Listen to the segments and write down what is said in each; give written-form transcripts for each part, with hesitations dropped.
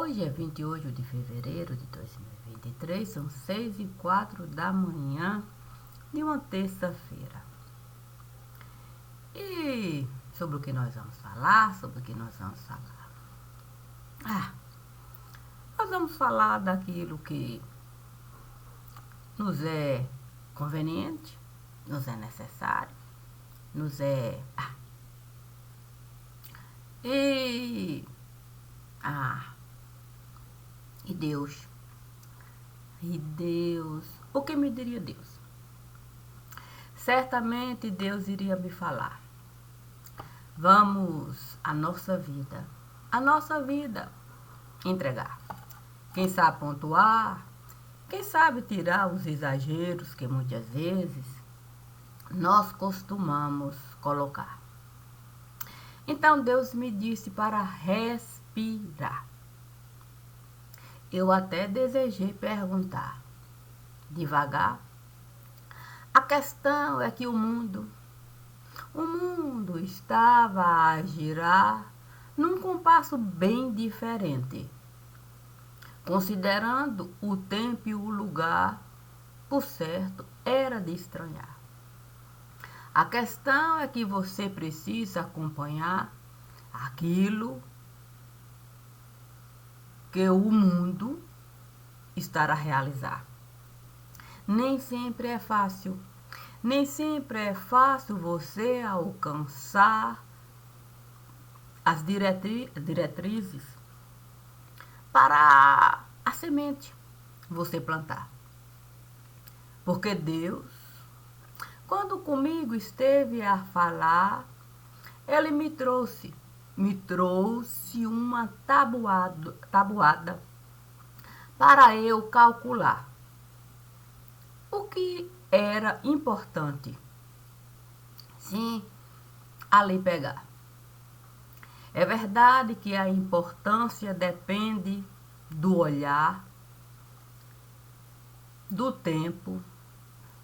Hoje é 28 de fevereiro de 2023, são 6h04 da manhã de uma terça-feira. E sobre o que nós vamos falar? Nós vamos falar daquilo que nos é conveniente, nos é necessário, nos é... E Deus? O que me diria Deus? Certamente Deus iria me falar. Vamos a nossa vida entregar. Quem sabe pontuar, quem sabe tirar os exageros que muitas vezes nós costumamos colocar. Então Deus me disse para respirar. Eu até desejei perguntar devagar. A questão é que o mundo estava a girar num compasso bem diferente. Considerando o tempo e o lugar, por certo, era de estranhar. A questão é que você precisa acompanhar aquilo que o mundo está a realizar. Nem sempre é fácil você alcançar as diretrizes para a semente você plantar. Porque Deus, quando comigo esteve a falar, Ele me trouxe uma tabuada para eu calcular o que era importante. Sim, ali pegar. É verdade que a importância depende do olhar, do tempo,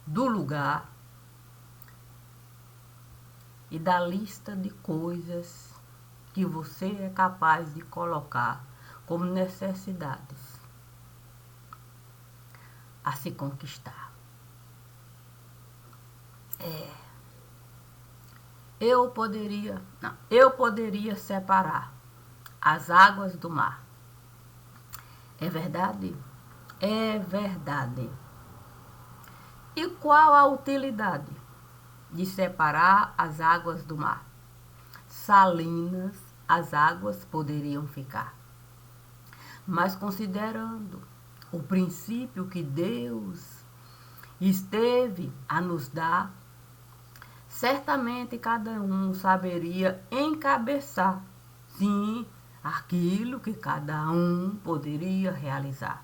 do lugar e da lista de coisas que você é capaz de colocar como necessidades a se conquistar. Eu poderia separar as águas do mar. É verdade? É verdade. E qual a utilidade de separar as águas do mar? Salinas as águas poderiam ficar. Mas considerando o princípio que Deus esteve a nos dar, certamente cada um saberia encabeçar, sim, aquilo que cada um poderia realizar.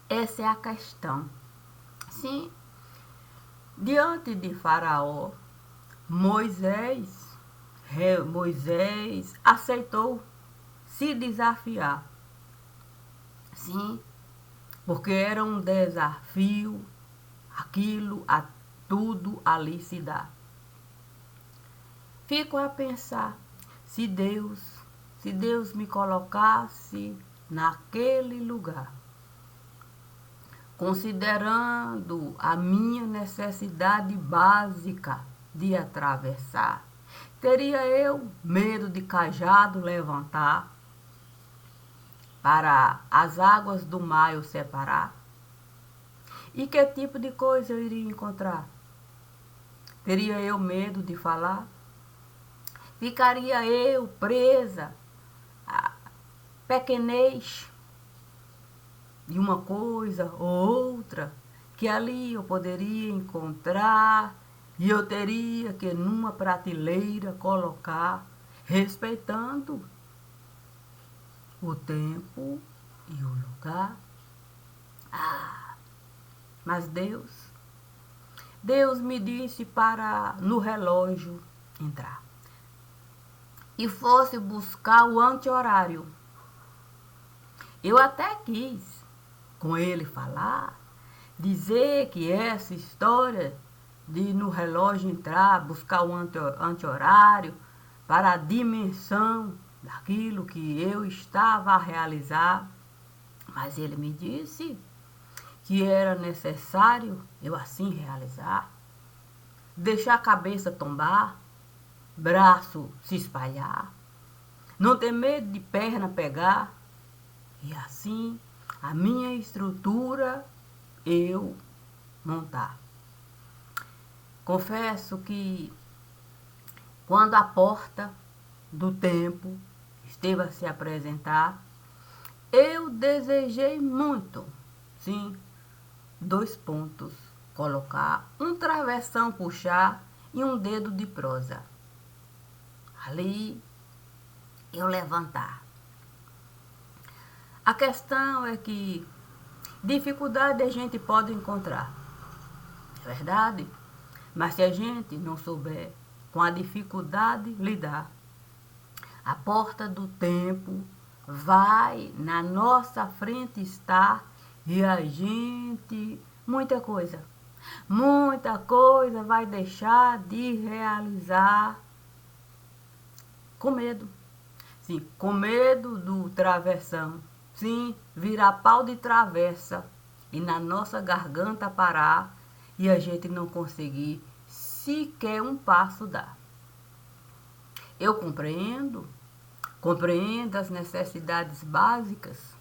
Essa é a questão. Sim, diante de Faraó, Moisés aceitou se desafiar. Sim, porque era um desafio, tudo ali se dá. Fico a pensar, se Deus me colocasse naquele lugar, considerando a minha necessidade básica de atravessar, teria eu medo de cajado levantar para as águas do mar eu separar? E que tipo de coisa eu iria encontrar? Teria eu medo de falar? Ficaria eu presa a pequenez de uma coisa ou outra que ali eu poderia encontrar e eu teria que numa prateleira colocar, respeitando o tempo e o lugar? Mas Deus me disse para no relógio entrar e fosse buscar o anti-horário. Eu até quis com ele falar, dizer que essa história de no relógio entrar, buscar o anti-horário para a dimensão daquilo que eu estava a realizar, mas ele me disse que era necessário eu assim realizar, deixar a cabeça tombar, braço se espalhar, não ter medo de perna pegar, e assim a minha estrutura eu montar. Confesso que quando a porta do tempo esteve a se apresentar, eu desejei muito, sim, 2 pontos, colocar um travessão, puxar e um dedo de prosa. Ali eu levantar. A questão é que dificuldade a gente pode encontrar, é verdade? Mas se a gente não souber com a dificuldade lidar, a porta do tempo vai na nossa frente estar e a gente, muita coisa vai deixar de realizar com medo. Sim, com medo do travessão. Sim, virar pau de travessa e na nossa garganta parar e a gente não conseguir sequer um passo dar. Eu compreendo as necessidades básicas,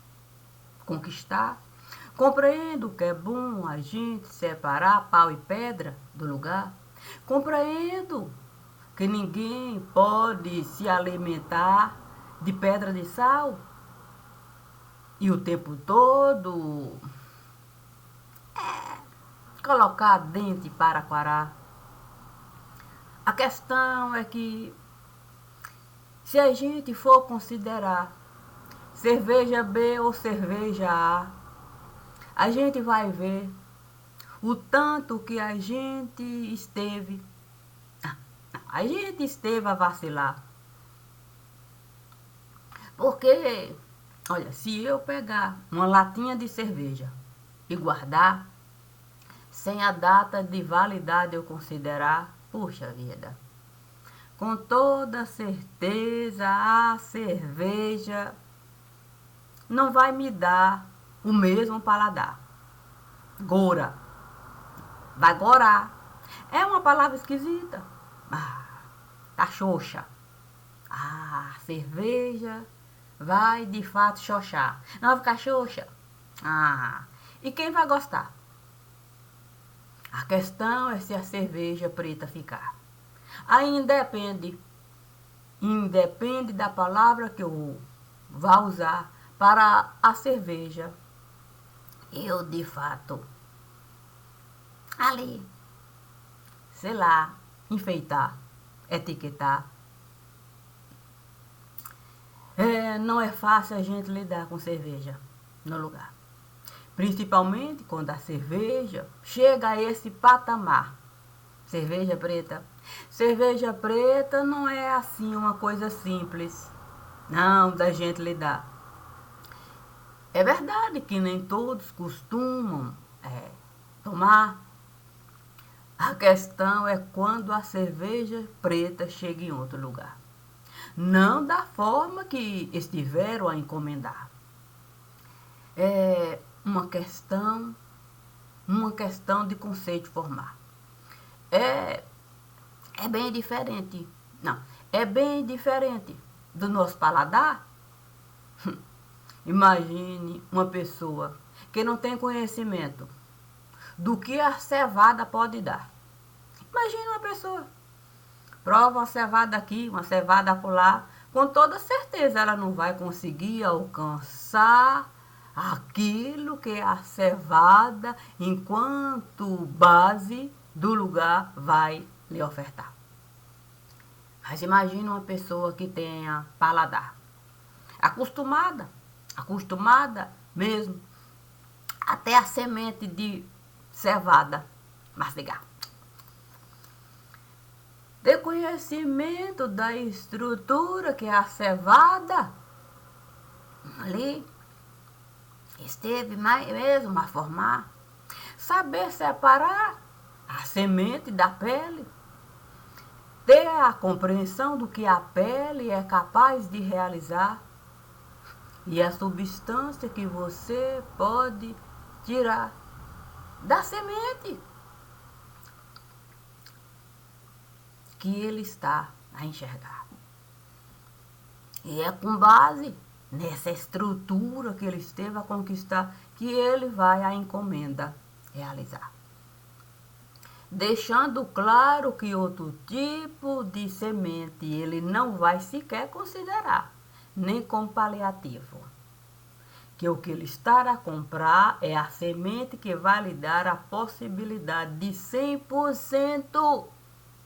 conquistar. Compreendo que é bom a gente separar pau e pedra do lugar. Compreendo que ninguém pode se alimentar de pedra de sal e o tempo todo colocar dente para quarar. A questão é que se a gente for considerar cerveja B ou cerveja a gente vai ver o tanto que a gente esteve a vacilar. Porque, olha, se eu pegar uma latinha de cerveja e guardar, sem a data de validade eu considerar, puxa vida, com toda certeza a cerveja não vai me dar o mesmo paladar. Gora. Vai gorar. É uma palavra esquisita. Tá xoxa. Cerveja vai de fato xoxar. Não vai ficar xoxa. E quem vai gostar? A questão é se a cerveja preta ficar. Aí independe da palavra que eu vá usar para a cerveja. Eu, de fato, ali, sei lá, enfeitar, etiquetar. Não é fácil a gente lidar com cerveja no lugar. Principalmente quando a cerveja chega a esse patamar. Cerveja preta. Cerveja preta não é assim uma coisa simples, não, da gente lidar. É verdade que nem todos costumam tomar. A questão é quando a cerveja preta chega em outro lugar. Não da forma que estiveram a encomendar. É uma questão de conceito formar. É bem diferente. Não, é bem diferente do nosso paladar. Imagine uma pessoa que não tem conhecimento do que a cevada pode dar. Imagine uma pessoa, prova uma cevada aqui, uma cevada acolá, com toda certeza ela não vai conseguir alcançar aquilo que a cevada, enquanto base do lugar, vai lhe ofertar. Mas imagine uma pessoa que tenha paladar, acostumada mesmo, até a semente de cevada mastigar. Ter conhecimento da estrutura que a cevada ali esteve mesmo a formar. Saber separar a semente da pele. ter a compreensão do que a pele é capaz de realizar e a substância que você pode tirar da semente que ele está a enxergar. E é com base nessa estrutura que ele esteve a conquistar que ele vai a encomenda realizar. Deixando claro que outro tipo de semente ele não vai sequer considerar, nem como paliativo. Que o que ele está a comprar é a semente que vai lhe dar a possibilidade de 100%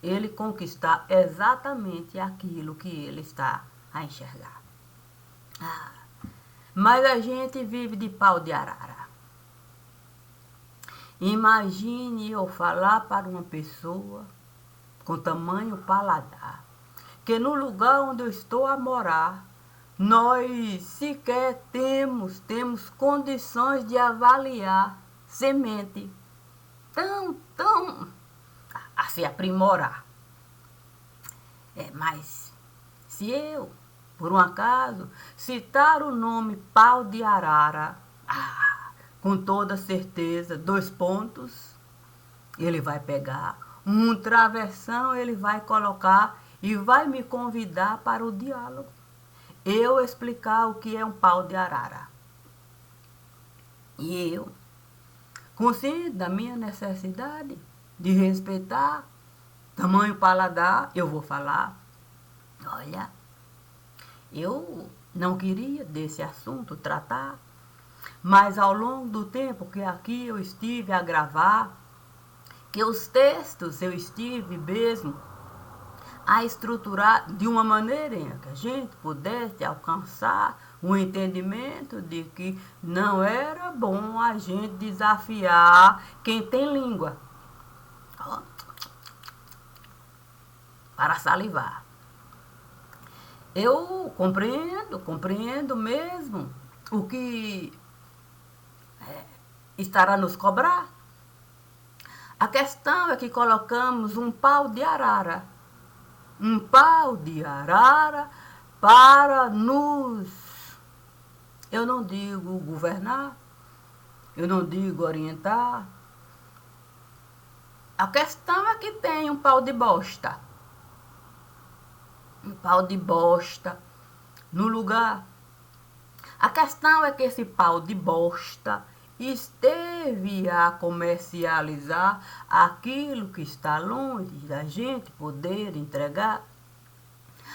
ele conquistar exatamente aquilo que ele está a enxergar. Mas a gente vive de pau de arara. Imagine eu falar para uma pessoa com tamanho paladar, que no lugar onde eu estou a morar, nós sequer temos condições de avaliar semente tão a se aprimorar. Mas se eu, por um acaso, citar o nome pau de arara, com toda certeza, 2 pontos, ele vai pegar um travessão, ele vai colocar e vai me convidar para o diálogo. Eu explicar o que é um pau de arara. E eu, consciente da minha necessidade de respeitar tamanho paladar, eu vou falar, olha, eu não queria desse assunto tratar, mas ao longo do tempo que aqui eu estive a gravar, que os textos eu estive mesmo a estruturar de uma maneira em que a gente pudesse alcançar um entendimento de que não era bom a gente desafiar quem tem língua para salivar. Eu compreendo mesmo o que estará nos cobrar. A questão é que colocamos um pau de arara para nos, eu não digo governar, eu não digo orientar. A questão é que tem um pau de bosta no lugar. A questão é que esse pau de bosta esteve a comercializar aquilo que está longe da gente poder entregar.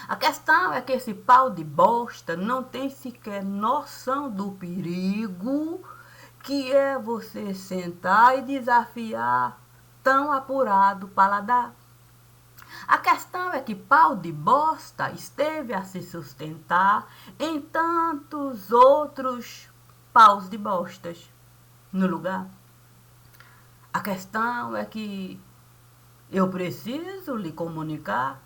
A questão é que esse pau de bosta não tem sequer noção do perigo que é você sentar e desafiar tão apurado paladar. A questão é que pau de bosta esteve a se sustentar em tantos outros paus de bostas no lugar. A questão é que eu preciso lhe comunicar.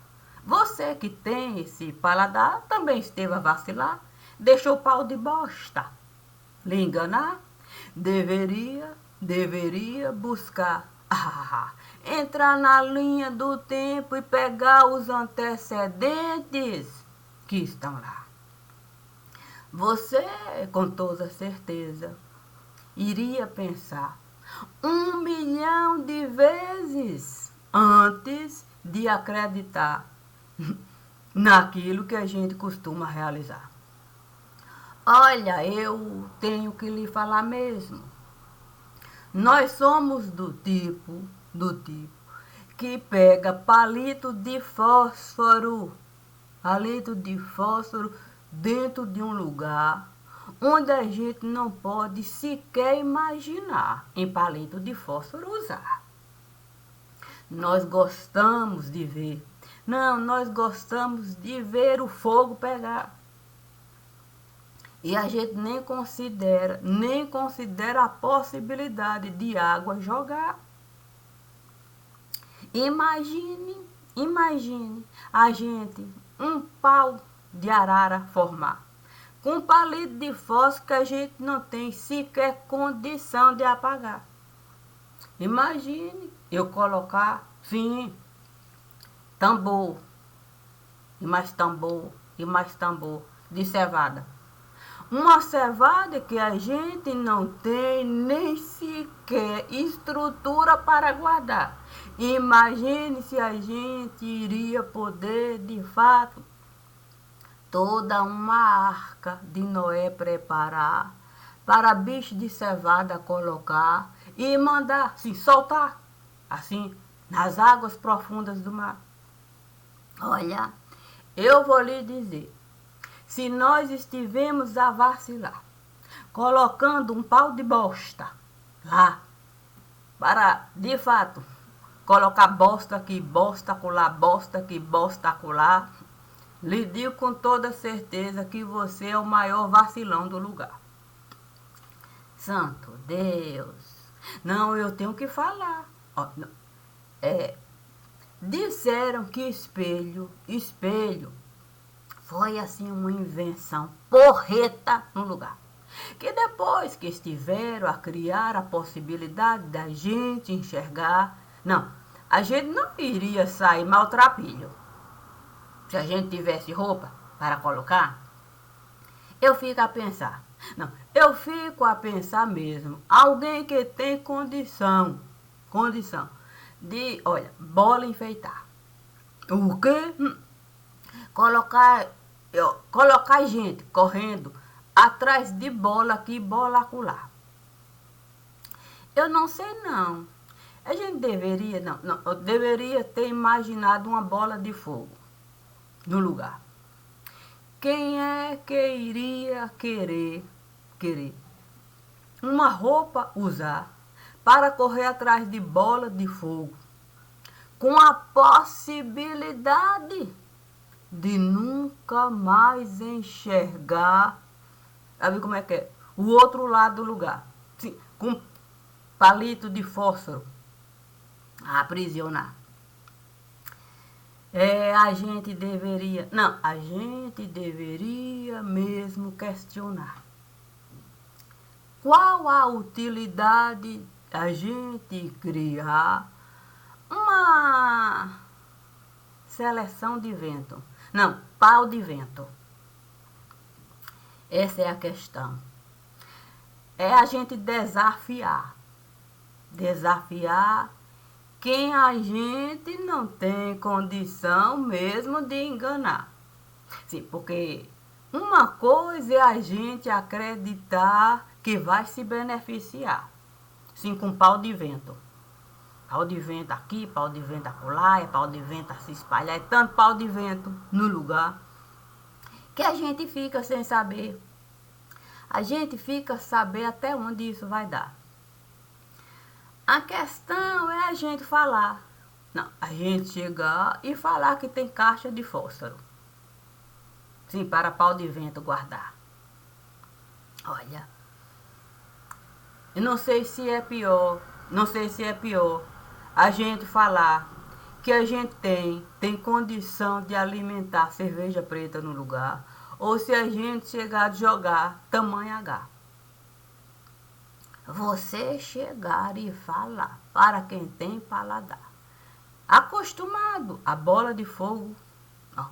Você que tem esse paladar também esteve a vacilar, deixou o pau de bosta lhe enganar. Deveria buscar entrar na linha do tempo e pegar os antecedentes que estão lá. Você, com toda certeza, iria pensar 1 milhão de vezes antes de acreditar naquilo que a gente costuma realizar. Olha, eu tenho que lhe falar mesmo. Nós somos do tipo que pega palito de fósforo dentro de um lugar onde a gente não pode sequer imaginar em palito de fósforo usar. Nós gostamos de ver. Nós gostamos de ver o fogo pegar. E a gente nem considera a possibilidade de água jogar. Imagine a gente, um pau de arara formar, com um palito de fósforo que a gente não tem sequer condição de apagar. Imagine eu colocar, sim, tambor, e mais tambor, e mais tambor de cevada. Uma cevada que a gente não tem nem sequer estrutura para guardar. Imagine se a gente iria poder, de fato, toda uma arca de Noé preparar, para bicho de cevada colocar e mandar, se soltar, assim, nas águas profundas do mar. Olha, eu vou lhe dizer, se nós estivermos a vacilar, colocando um pau de bosta lá, para, de fato, colocar bosta aqui, bosta acolá, bosta aqui, bosta acolá, lhe digo com toda certeza que você é o maior vacilão do lugar. Santo Deus. Não, eu tenho que falar. Ó, disseram que espelho foi assim uma invenção porreta no lugar. Que depois que estiveram a criar a possibilidade da gente enxergar, não, a gente não iria sair maltrapilho. Se a gente tivesse roupa para colocar, eu fico a pensar. Não, eu fico a pensar mesmo. Alguém que tem condição de, olha, bola enfeitar. O quê? Colocar gente correndo atrás de bola aqui, bola acolá. Eu não sei não. A gente deveria, eu deveria ter imaginado uma bola de fogo no lugar. Quem é que iria querer uma roupa usar para correr atrás de bola de fogo, com a possibilidade de nunca mais enxergar, sabe como é que é? O outro lado do lugar, sim, com palito de fósforo a aprisionar. A gente deveria mesmo questionar. Qual a utilidade a gente criar uma seleção de vento? Não, pau de vento. Essa é a questão. É a gente desafiar quem a gente não tem condição mesmo de enganar. Sim, porque uma coisa é a gente acreditar que vai se beneficiar. Sim, com pau de vento. Pau de vento aqui, pau de vento acolá, é pau de vento a se espalhar, é tanto pau de vento no lugar que a gente fica sem saber. A gente fica saber até onde isso vai dar. A questão é a gente falar. Não, a gente chegar e falar que tem caixa de fósforo. Sim, para pau de vento guardar. Olha, eu não sei se é pior a gente falar que a gente tem condição de alimentar cerveja preta no lugar, ou se a gente chegar a jogar tamanho H. Você chegar e falar para quem tem paladar, acostumado a bola de fogo, ó,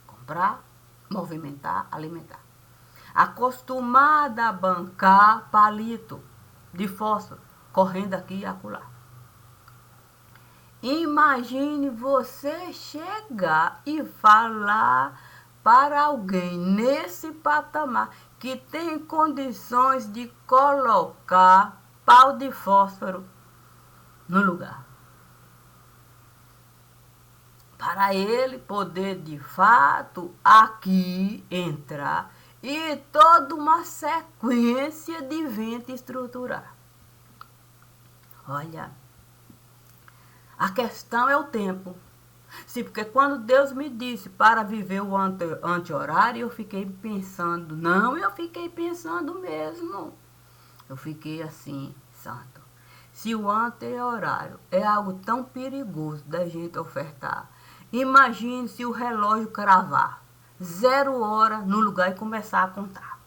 comprar, movimentar, alimentar, acostumada a bancar palito de fósforo, correndo aqui e acolá. Imagine você chegar e falar para alguém nesse patamar que tem condições de colocar pau de fósforo no lugar. Para ele poder, de fato, aqui entrar e toda uma sequência de vento estruturar. Olha, a questão é o tempo. Sim, porque quando Deus me disse para viver o anti-horário, eu fiquei pensando, eu fiquei pensando mesmo. Eu fiquei assim, santo. Se o anti-horário é algo tão perigoso da gente ofertar, imagine se o relógio cravar 0 hora no lugar e começar a contar.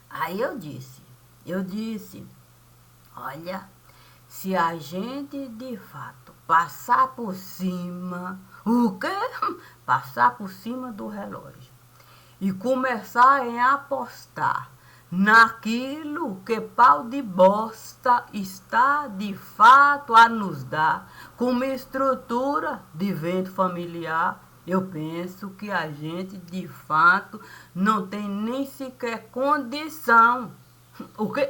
Aí eu disse, olha, se a gente de fato passar por cima, o quê? Passar por cima do relógio e começar a apostar naquilo que pau de bosta está de fato a nos dar, como estrutura de vento familiar. Eu penso que a gente de fato não tem nem sequer condição o que?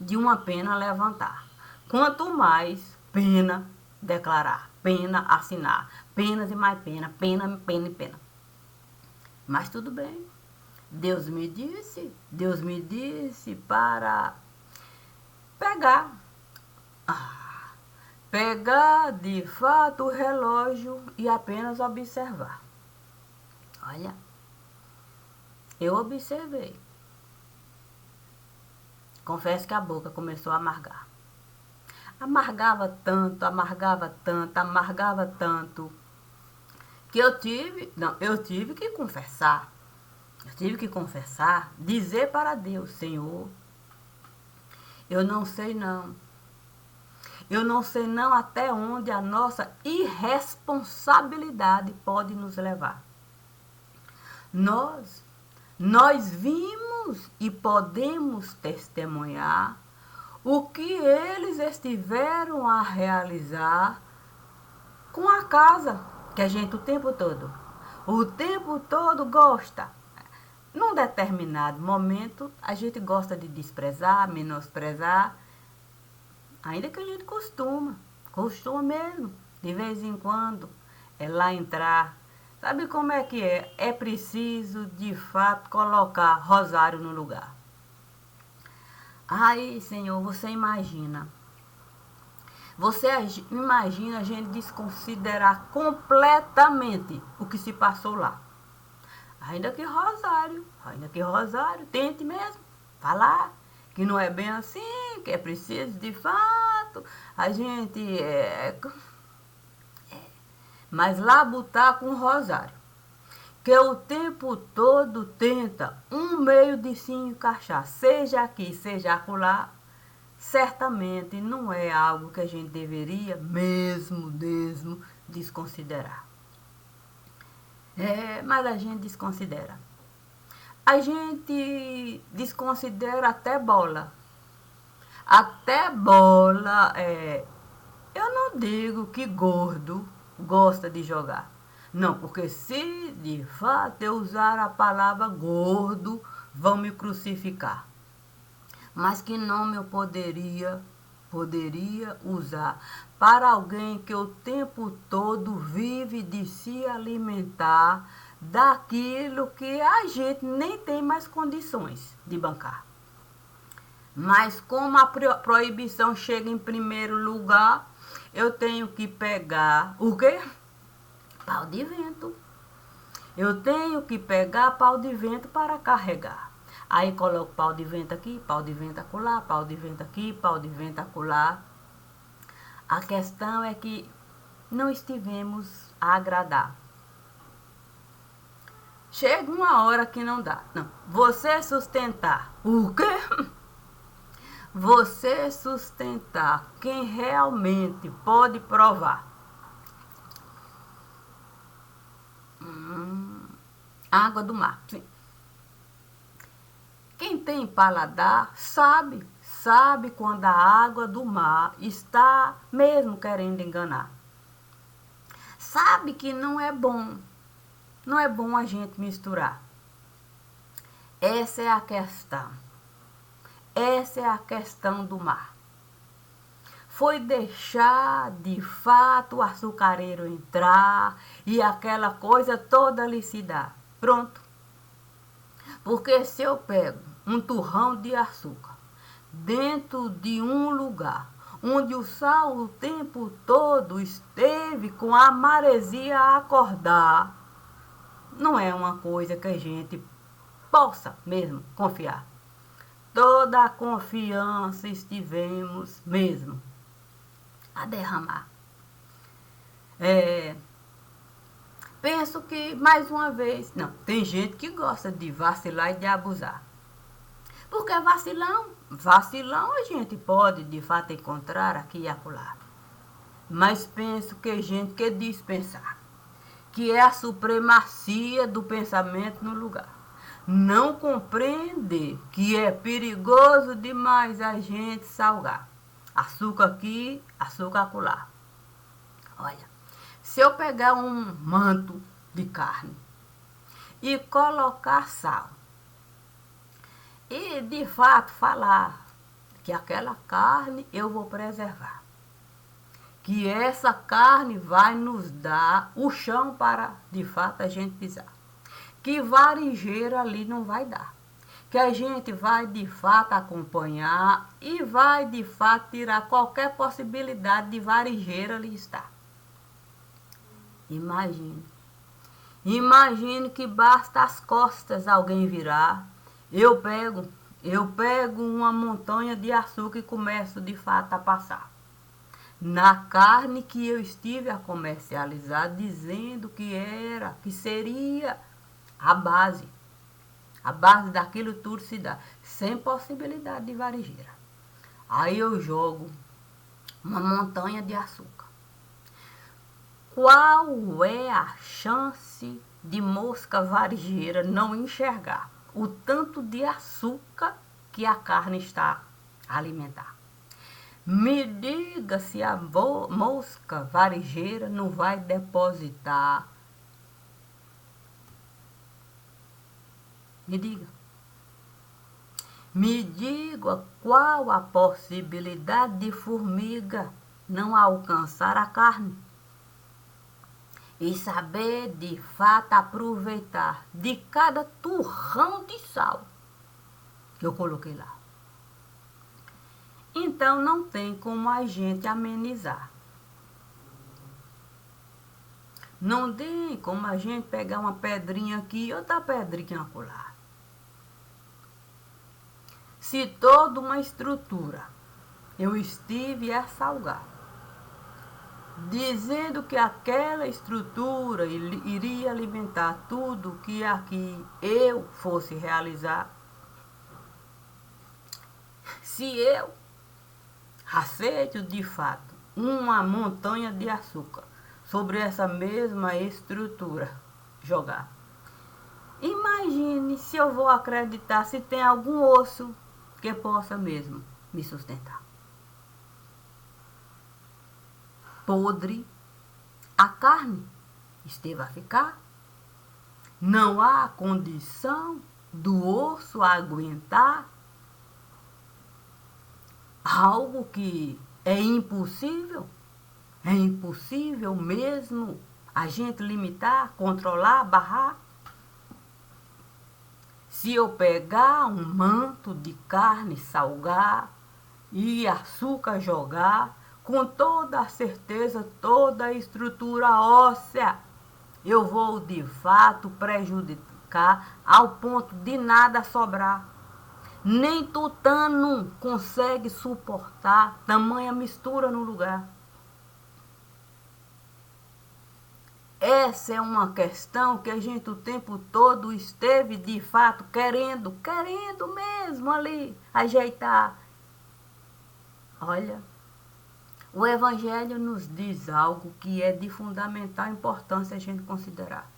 De uma pena levantar. Quanto mais pena declarar, pena assinar, penas e mais pena, pena, pena e pena. Mas tudo bem. Deus me disse para pegar. Pegar de fato o relógio e apenas observar. Olha, eu observei. Confesso que a boca começou a amargar. Amargava tanto, que eu tive que confessar. Eu tive que confessar, dizer para Deus, Senhor, eu não sei não. Eu não sei não até onde a nossa irresponsabilidade pode nos levar. Nós vimos e podemos testemunhar o que eles estiveram a realizar com a casa que a gente o tempo todo gosta. Num determinado momento, a gente gosta de desprezar, menosprezar, ainda que a gente costuma mesmo, de vez em quando, é lá entrar. Sabe como é que é? É preciso, de fato, colocar rosário no lugar. Aí, Senhor, você imagina a gente desconsiderar completamente o que se passou lá. Ainda que rosário, tente mesmo falar que não é bem assim, que é preciso de fato, a gente mas lá botar com rosário, que o tempo todo tenta um meio de se encaixar, seja aqui, seja acolá, certamente não é algo que a gente deveria mesmo desconsiderar. Mas a gente desconsidera. A gente desconsidera até bola. Eu não digo que gordo gosta de jogar. Não, porque se de fato eu usar a palavra gordo, vão me crucificar. Mas que nome eu poderia usar para alguém que o tempo todo vive de se alimentar daquilo que a gente nem tem mais condições de bancar. Mas como a proibição chega em primeiro lugar, eu tenho que pegar o quê? Pau de vento. Eu tenho que pegar pau de vento para carregar. Aí coloco pau de vento aqui, pau de vento acolá, pau de vento aqui, pau de vento acolá. A questão é que não estivemos a agradar. Chega uma hora que não dá. Não. Você sustentar o quê? Você sustentar quem realmente pode provar. Água do mar. Sim. Quem tem paladar sabe quando a água do mar está mesmo querendo enganar. Sabe que não é bom a gente misturar. Essa é a questão do mar. Foi deixar de fato o açucareiro entrar e aquela coisa toda ali se dá. Pronto. Porque se eu pego um turrão de açúcar dentro de um lugar onde o sal o tempo todo esteve com a maresia a acordar, não é uma coisa que a gente possa mesmo confiar. Toda a confiança estivemos mesmo a derramar. Penso que, mais uma vez, não, tem gente que gosta de vacilar e de abusar. Porque vacilão a gente pode, de fato, encontrar aqui e acolá. mas penso que gente que diz pensar, que é a supremacia do pensamento no lugar. Não compreender que é perigoso demais a gente salgar. Açúcar aqui, açúcar acolá. Olha, se eu pegar um manto de carne e colocar sal, e de fato falar que aquela carne eu vou preservar, que essa carne vai nos dar o chão para de fato a gente pisar, que varejeira ali não vai dar, que a gente vai de fato acompanhar e vai de fato tirar qualquer possibilidade de varejeira ali estar. Imagine que basta as costas alguém virar, eu pego uma montanha de açúcar e começo de fato a passar na carne que eu estive a comercializar, dizendo que seria a base daquilo tudo se dá, sem possibilidade de varejeira. Aí eu jogo uma montanha de açúcar. Qual é a chance de mosca varejeira não enxergar o tanto de açúcar que a carne está a alimentar? Me diga se a mosca varejeira não vai depositar. Me diga. Me diga qual a possibilidade de formiga não alcançar a carne e saber de fato aproveitar de cada turrão de sal que eu coloquei lá. Então não tem como a gente amenizar. Não tem como a gente pegar uma pedrinha aqui e outra pedrinha acolá. Se toda uma estrutura eu estive a salgar, dizendo que aquela estrutura iria alimentar tudo que aqui eu fosse realizar, se eu aceito de fato uma montanha de açúcar sobre essa mesma estrutura jogar, imagine se eu vou acreditar se tem algum osso que possa mesmo me sustentar. Podre, a carne esteve a ficar. Não há condição do osso aguentar algo que é impossível mesmo a gente limitar, controlar, barrar. Se eu pegar um manto de carne, salgar e açúcar jogar, com toda a certeza, toda a estrutura óssea, eu vou de fato prejudicar ao ponto de nada sobrar. Nem tutano consegue suportar tamanha mistura no lugar. Essa é uma questão que a gente o tempo todo esteve de fato querendo mesmo ali ajeitar. Olha, o Evangelho nos diz algo que é de fundamental importância a gente considerar.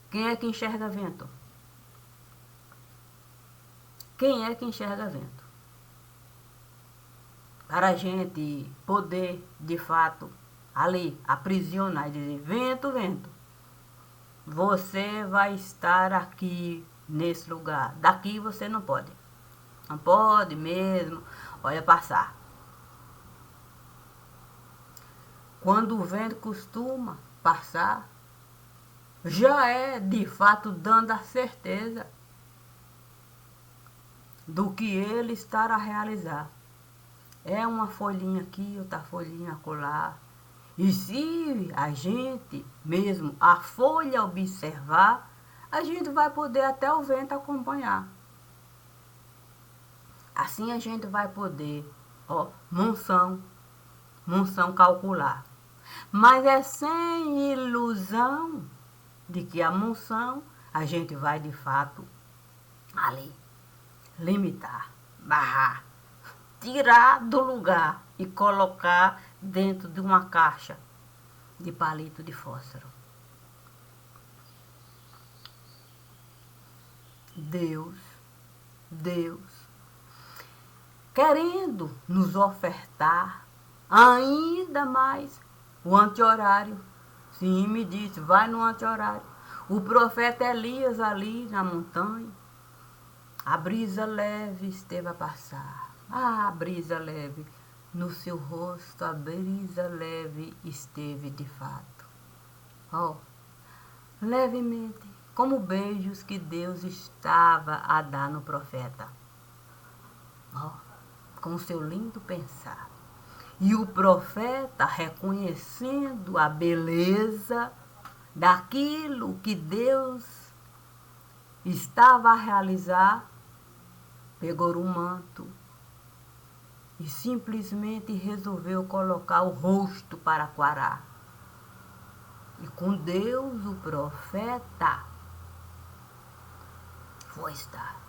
Quem é que enxerga vento? Quem é que enxerga vento? Para a gente poder, de fato, ali, aprisionar e dizer, vento, vento, você vai estar aqui, nesse lugar. Daqui você não pode. Não pode mesmo. Olha, passar. Quando o vento costuma passar, já é, de fato, dando a certeza do que ele estará a realizar. É uma folhinha aqui, outra folhinha acolá. E se a gente mesmo, a folha observar, a gente vai poder até o vento acompanhar. Assim a gente vai poder, monção calcular. Mas é sem ilusão de que a monção a gente vai de fato ali limitar, barrar, tirar do lugar e colocar dentro de uma caixa de palito de fósforo. Deus, querendo nos ofertar ainda mais o anti-horário. Sim, me disse, vai no anti-horário. O profeta Elias ali na montanha, a brisa leve esteve a passar. Ah, a brisa leve, no seu rosto a brisa leve esteve de fato. Oh, levemente, como beijos que Deus estava a dar no profeta. Oh, com o seu lindo pensar. E o profeta, reconhecendo a beleza daquilo que Deus estava a realizar, pegou um manto e simplesmente resolveu colocar o rosto para quarar. E com Deus o profeta foi estar.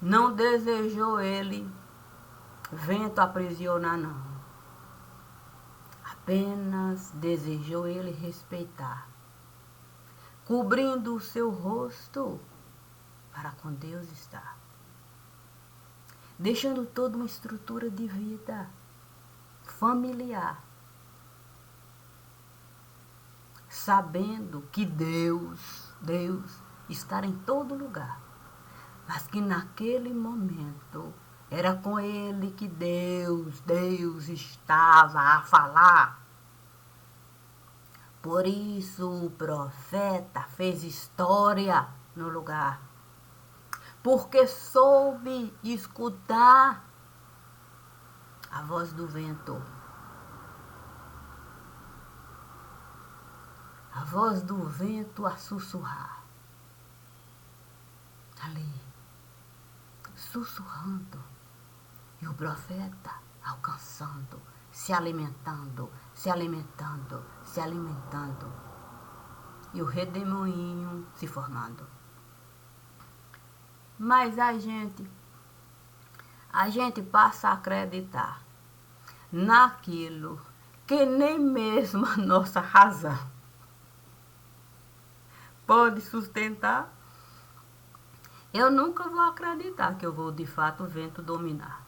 Não desejou ele vento aprisionar, não. Apenas desejou ele respeitar, cobrindo o seu rosto para com Deus estar, deixando toda uma estrutura de vida familiar, sabendo que Deus está em todo lugar, mas que naquele momento era com ele que Deus estava a falar. Por isso o profeta fez história no lugar, porque soube escutar a voz do vento, a voz do vento a sussurrar, ali, sussurrando, e o profeta alcançando, se alimentando, e o redemoinho se formando. Mas a gente passa a acreditar naquilo que nem mesmo a nossa razão pode sustentar. Eu nunca vou acreditar que eu vou de fato o vento dominar,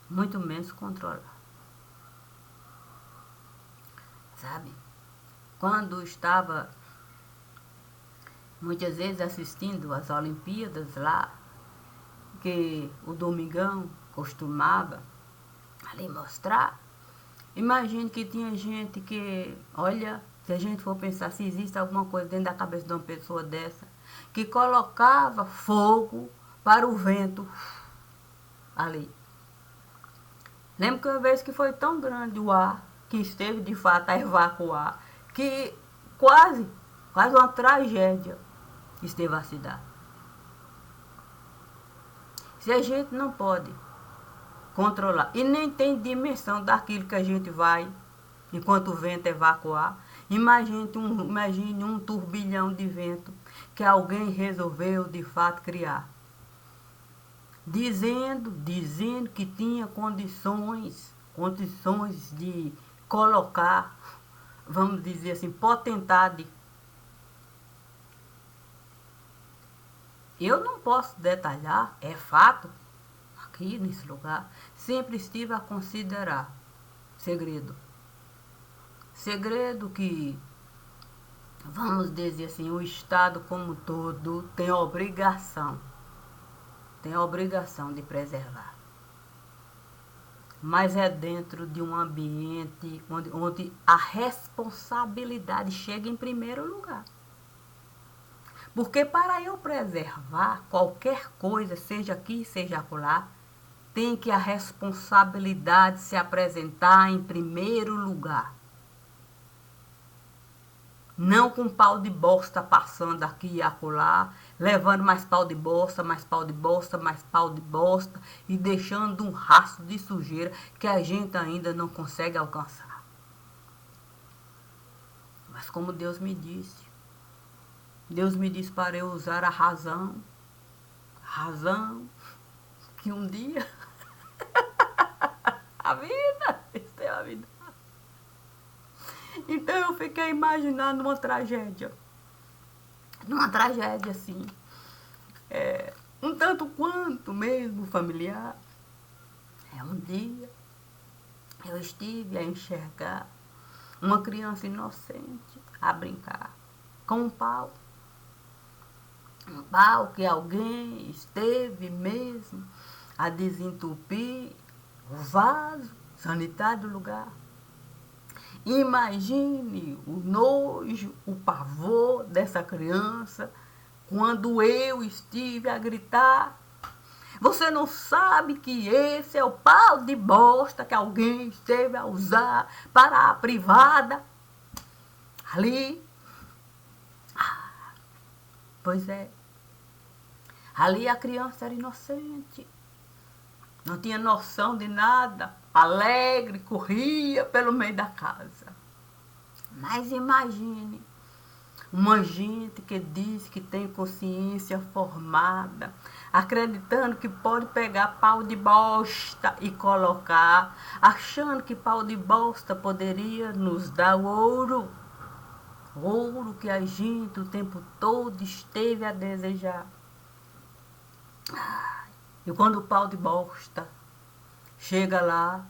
muito menos controlar. Sabe? Quando estava muitas vezes assistindo às Olimpíadas lá, que o Domingão costumava ali mostrar, imagine que tinha gente que, olha, se a gente for pensar se existe alguma coisa dentro da cabeça de uma pessoa dessa, que colocava fogo para o vento ali. Lembro que uma vez que foi tão grande o ar, que esteve de fato a evacuar, que quase uma tragédia esteve a cidade. Se a gente não pode controlar e nem tem dimensão daquilo que a gente vai enquanto o vento evacuar, imagine um turbilhão de vento que alguém resolveu de fato criar, dizendo que tinha condições de colocar, vamos dizer assim, potentade. Eu não posso detalhar, é fato, aqui nesse lugar, sempre estive a considerar segredo. Segredo que, vamos dizer assim, o Estado como todo tem a obrigação de preservar. Mas é dentro de um ambiente onde a responsabilidade chega em primeiro lugar. Porque para eu preservar qualquer coisa, seja aqui, seja acolá, tem que a responsabilidade se apresentar em primeiro lugar. Não com pau de bosta passando aqui e acolá, levando mais pau de bosta, e deixando um rastro de sujeira que a gente ainda não consegue alcançar. Mas como Deus me disse para eu usar a razão que um dia vida. Isso tem a vida. Então eu fiquei imaginando uma tragédia assim, um tanto quanto mesmo familiar. Um dia eu estive a enxergar uma criança inocente a brincar com um pau que alguém esteve mesmo a desentupir o vaso sanitário do lugar. Imagine o nojo, o pavor dessa criança quando eu estive a gritar: você não sabe que esse é o pau de bosta que alguém esteve a usar para a privada? Ali. Pois é. Ali a criança era inocente. Não tinha noção de nada. Alegre, corria pelo meio da casa. Mas imagine uma gente que diz que tem consciência formada, acreditando que pode pegar pau de bosta e colocar, achando que pau de bosta poderia nos dar o ouro. Ouro que a gente o tempo todo esteve a desejar. E quando o pau de bosta chega lá,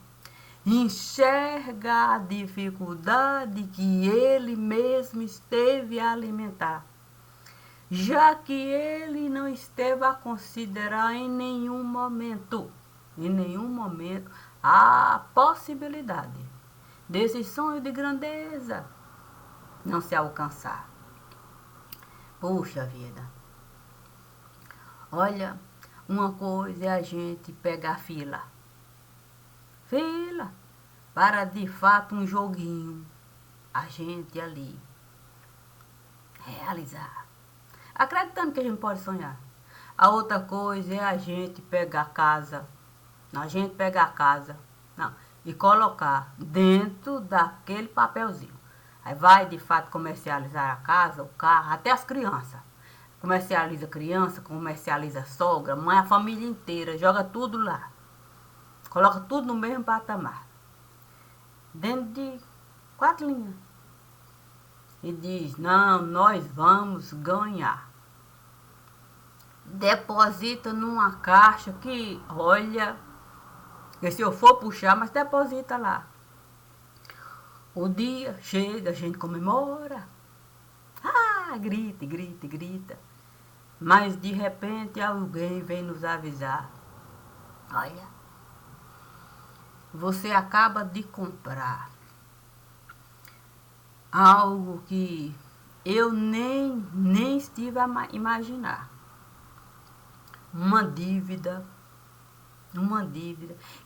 enxerga a dificuldade que ele mesmo esteve a alimentar, já que ele não esteve a considerar em nenhum momento, a possibilidade desse sonho de grandeza não se alcançar. Puxa vida. Olha, uma coisa é a gente pegar fila para de fato um joguinho, a gente ali realizar, acreditando que a gente pode sonhar. A outra coisa é a gente pegar a casa, e colocar dentro daquele papelzinho. Aí vai de fato comercializar a casa, o carro, até as crianças. Comercializa criança, comercializa sogra, mãe, a família inteira, joga tudo lá. Coloca tudo no mesmo patamar. Dentro de 4 linhas. E diz: não, nós vamos ganhar. Deposita numa caixa que, olha, que se eu for puxar, mas deposita lá. O dia chega, a gente comemora. Grita. Mas de repente alguém vem nos avisar: olha, você acaba de comprar algo que eu nem estive a imaginar. Uma dívida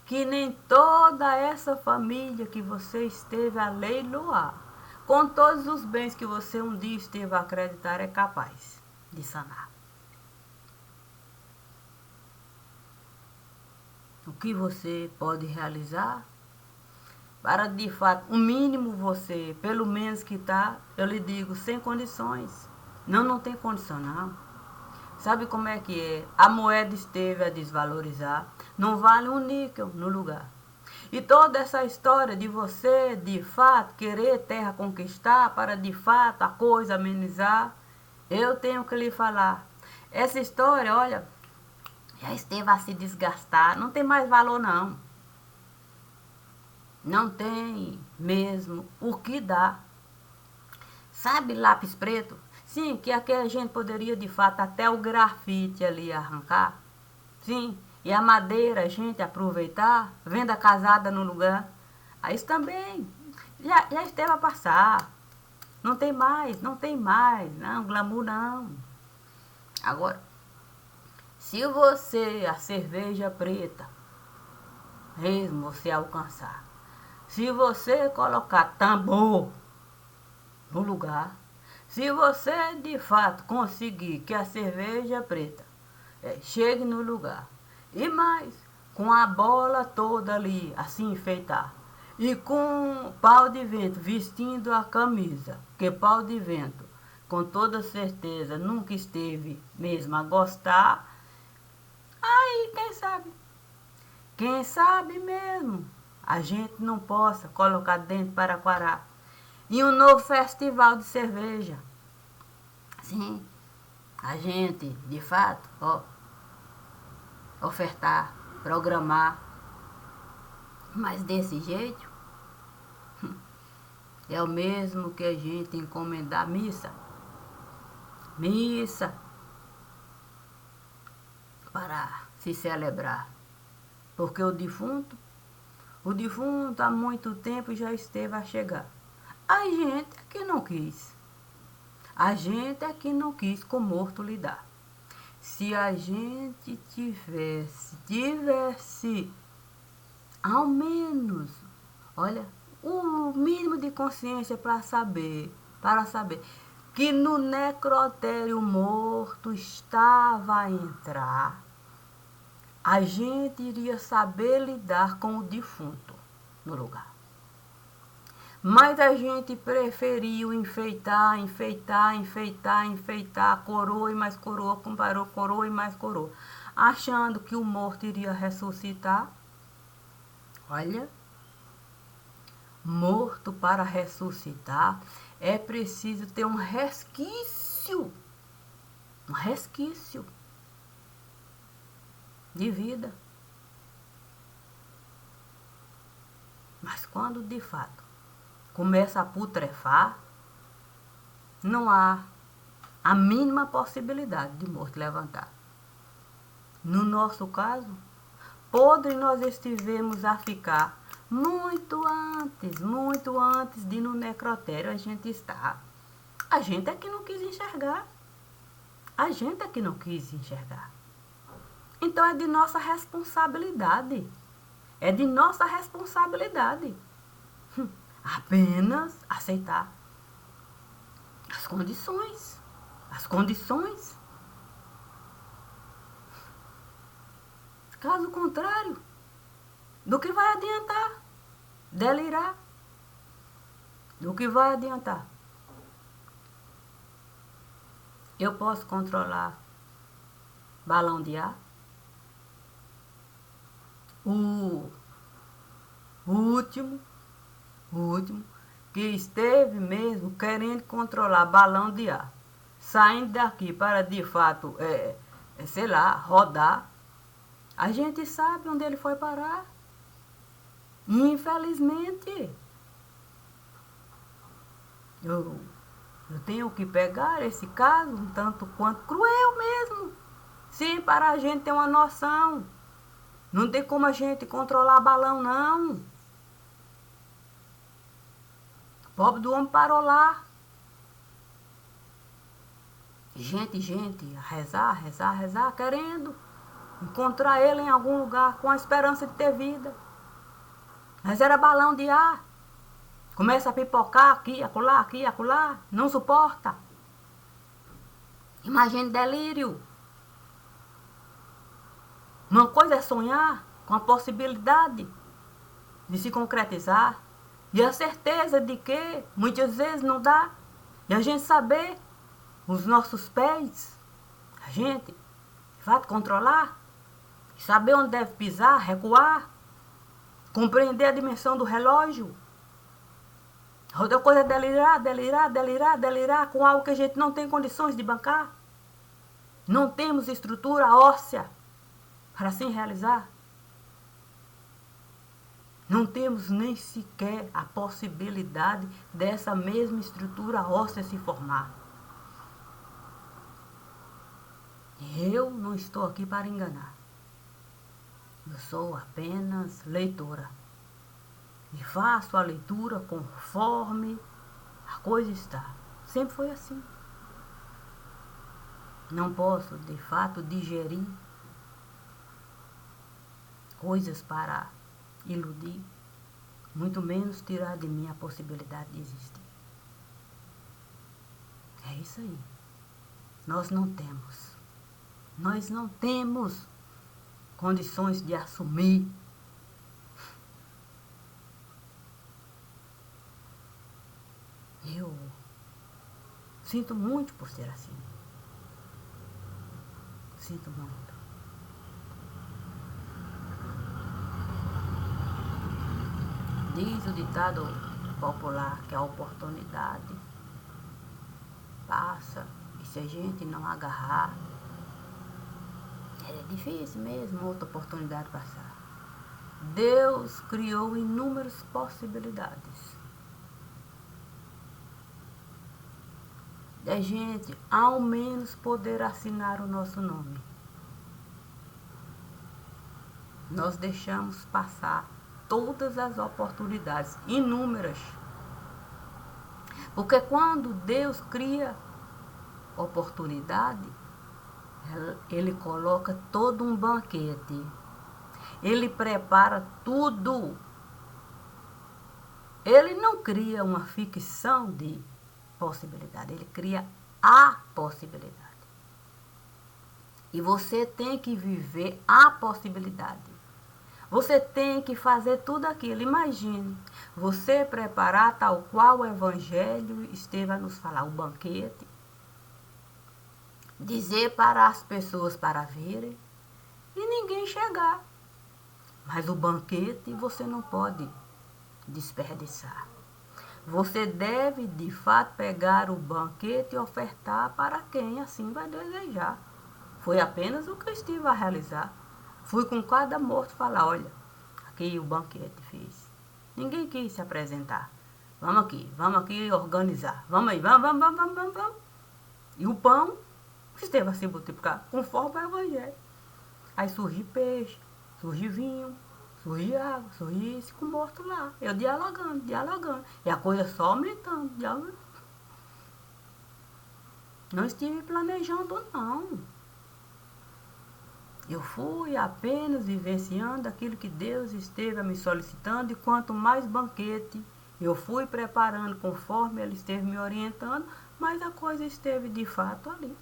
que nem toda essa família que você esteve a leiloar, com todos os bens que você um dia esteve a acreditar, é capaz de sanar. O que você pode realizar para de fato, o mínimo você, pelo menos que tá, eu lhe digo, sem condições. Não tem condição não. Sabe como é que é? A moeda esteve a desvalorizar, não vale um níquel no lugar. E toda essa história de você, de fato, querer terra conquistar para de fato a coisa amenizar, eu tenho que lhe falar. Essa história, olha, já esteve a se desgastar, não tem mais valor não. Não tem mesmo o que dar. Sabe lápis preto? Sim, que aqui a gente poderia de fato até o grafite ali arrancar. Sim, e a madeira a gente aproveitar, venda casada no lugar. Aí isso também já esteve a passar. Não tem mais, não, glamour não. Agora, se você, a cerveja preta, mesmo você alcançar, se você colocar tambor no lugar, se você de fato conseguir que a cerveja preta chegue no lugar, e mais, com a bola toda ali, assim enfeitar, e com pau de vento vestindo a camisa, que pau de vento, com toda certeza, nunca esteve mesmo a gostar, aí quem sabe mesmo, a gente não possa colocar dentro para Paraquará em um novo festival de cerveja. Sim, a gente, de fato, ofertar, programar, mas desse jeito é o mesmo que a gente encomendar missa. Missa para se celebrar. Porque o defunto há muito tempo já esteve a chegar. A gente é que não quis. A gente é que não quis com morto lidar. Se a gente tivesse ao menos, olha, o mínimo de consciência para saber que no necrotério morto estava a entrar, a gente iria saber lidar com o defunto no lugar. Mas a gente preferiu enfeitar, coroa e mais coroa, comparou coroa e mais coroa, achando que o morto iria ressuscitar. Olha, morto para ressuscitar é preciso ter um resquício de vida. Mas quando de fato começa a putrefar, não há a mínima possibilidade de morto levantar. No nosso caso, podre nós estivemos a ficar muito antes de no necrotério a gente estar. A gente é que não quis enxergar. Então é de nossa responsabilidade. Apenas aceitar as condições. Caso contrário, do que vai adiantar? Delirar? Do que vai adiantar? Eu posso controlar balão de ar? O último que esteve mesmo querendo controlar balão de ar, saindo daqui para de fato, rodar, a gente sabe onde ele foi parar. Infelizmente, eu tenho que pegar esse caso um tanto quanto cruel mesmo. Sim, para a gente ter uma noção. Não tem como a gente controlar balão, não. O pobre do homem parou lá. Gente, a rezar, querendo encontrar ele em algum lugar, com a esperança de ter vida. Mas era balão de ar. Começa a pipocar aqui, acolá, não suporta. Imagine delírio. Uma coisa é sonhar com a possibilidade de se concretizar e a certeza de que muitas vezes não dá. E a gente saber os nossos pés, a gente vai controlar, saber onde deve pisar, recuar, compreender a dimensão do relógio. Outra coisa é delirar com algo que a gente não tem condições de bancar. Não temos estrutura óssea para assim realizar. Não temos nem sequer a possibilidade dessa mesma estrutura óssea se formar. Eu não estou aqui para enganar. Eu sou apenas leitora. E faço a leitura conforme a coisa está. Sempre foi assim. Não posso, de fato, digerir coisas para iludir, muito menos tirar de mim a possibilidade de existir. É isso aí. Nós não temos condições de assumir eu sinto muito por ser assim. Sinto muito. Diz o ditado popular que a oportunidade passa e se a gente não agarrar, é difícil mesmo outra oportunidade passar. Deus criou inúmeras possibilidades da gente ao menos poder assinar o nosso nome. Nós deixamos passar todas as oportunidades, inúmeras. Porque quando Deus cria oportunidade, Ele coloca todo um banquete. Ele prepara tudo. Ele não cria uma ficção de possibilidade, ele cria a possibilidade. E você tem que viver a possibilidade. Você tem que fazer tudo aquilo. Imagine, você preparar tal qual o Evangelho esteve a nos falar, o banquete, dizer para as pessoas para virem e ninguém chegar. Mas o banquete você não pode desperdiçar. Você deve, de fato, pegar o banquete e ofertar para quem assim vai desejar. Foi apenas o que eu estive a realizar. Fui com cada morto falar, olha, aqui o banquete fiz. Ninguém quis se apresentar. Vamos aqui organizar. Vamos aí, vamos. E o pão esteve a se multiplicar conforme o Evangelho. Aí surgiu peixe, surgiu vinho, surgiu água, surgiu isso com o morto lá. Eu dialogando. E a coisa só aumentando. Não estive planejando, não. Eu fui apenas vivenciando aquilo que Deus esteve a me solicitando, e quanto mais banquete eu fui preparando conforme Ele esteve me orientando, mais a coisa esteve de fato ali.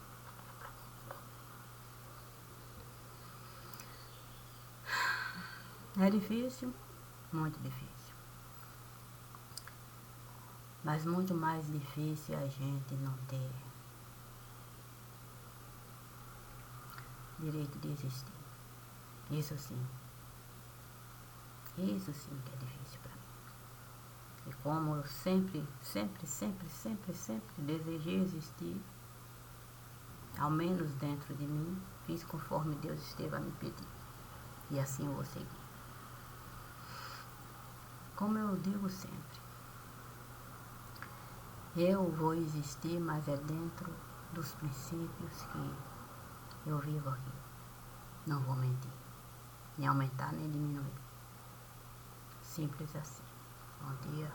É difícil? Muito difícil. Mas muito mais difícil é a gente não ter direito de existir. Isso sim que é difícil para mim. E como eu sempre desejei existir, ao menos dentro de mim, fiz conforme Deus esteve a me pedir. E assim eu vou seguir. Como eu digo sempre, eu vou existir, mas é dentro dos princípios que eu vivo aqui. Não vou mentir, nem aumentar, nem diminuir. Simples assim. Bom dia.